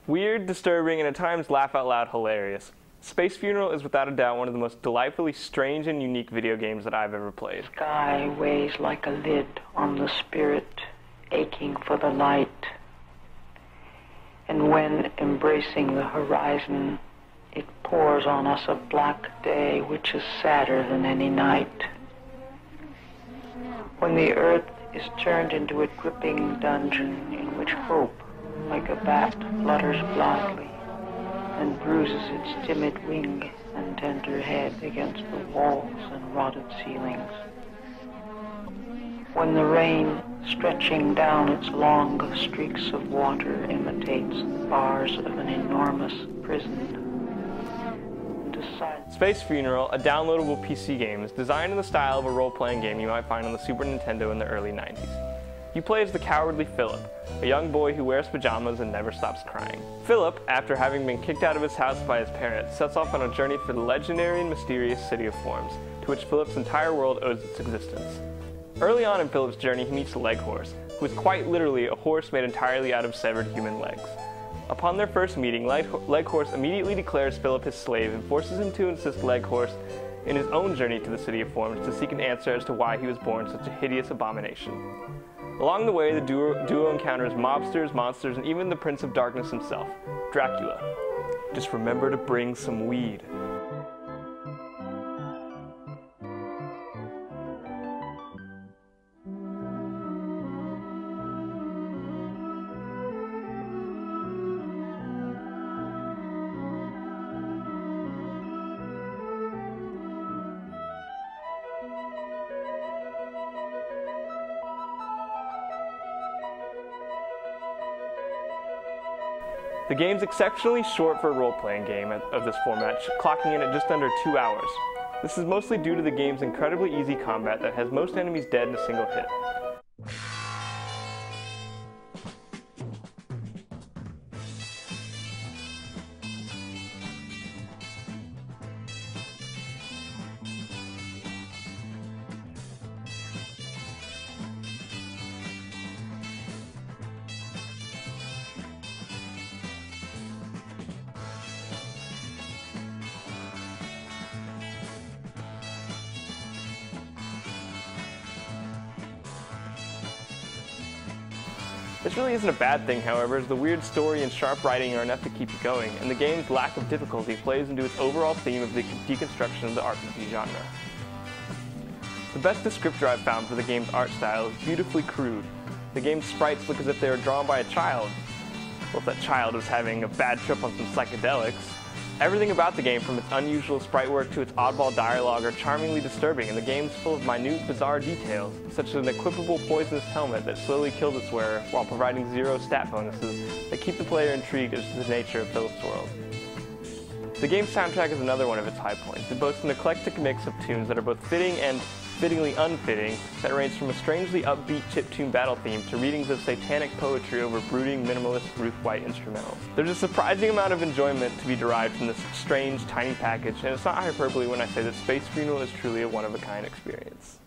Weird, disturbing, and at times laugh-out-loud hilarious. Space Funeral is without a doubt one of the most delightfully strange and unique video games that I've ever played. Sky weighs like a lid on the spirit, aching for the light. And when embracing the horizon, it pours on us a black day which is sadder than any night. When the earth is turned into a dripping dungeon in which hope, like a bat, flutters blindly and bruises its timid wing and tender head against the walls and rotted ceilings. When the rain, stretching down its long streaks of water, imitates the bars of an enormous prison. Space Funeral, a downloadable PC game, is designed in the style of a role-playing game you might find on the Super Nintendo in the early 90s. You play as the cowardly Philip, a young boy who wears pajamas and never stops crying. Philip, after having been kicked out of his house by his parents, sets off on a journey for the legendary and mysterious City of Forms, to which Philip's entire world owes its existence. Early on in Philip's journey, he meets Leghorse, who is quite literally a horse made entirely out of severed human legs. Upon their first meeting, Leghorse immediately declares Philip his slave and forces him to assist Leghorse in his own journey to the City of Forms to seek an answer as to why he was born such a hideous abomination. Along the way, the duo encounters mobsters, monsters, and even the Prince of Darkness himself, Dracula. Just remember to bring some weed. The game's exceptionally short for a role-playing game of this format, clocking in at just under 2 hours. This is mostly due to the game's incredibly easy combat that has most enemies dead in a single hit. This really isn't a bad thing, however, as the weird story and sharp writing are enough to keep you going, and the game's lack of difficulty plays into its overall theme of the deconstruction of the RPG genre. The best descriptor I've found for the game's art style is beautifully crude. The game's sprites look as if they were drawn by a child. Well, if that child was having a bad trip on some psychedelics. Everything about the game, from its unusual sprite work to its oddball dialogue, are charmingly disturbing, and the game's full of minute, bizarre details, such as an equipable poisonous helmet that slowly kills its wearer while providing 0 stat bonuses that keep the player intrigued as to the nature of Philip's world. The game's soundtrack is another one of its high points. It boasts an eclectic mix of tunes that are both fitting and fittingly unfitting, that range from a strangely upbeat chiptune battle theme to readings of satanic poetry over brooding, minimalist Ruth White instrumentals. There's a surprising amount of enjoyment to be derived from this strange, tiny package, and it's not hyperbole when I say that Space Funeral is truly a one-of-a-kind experience.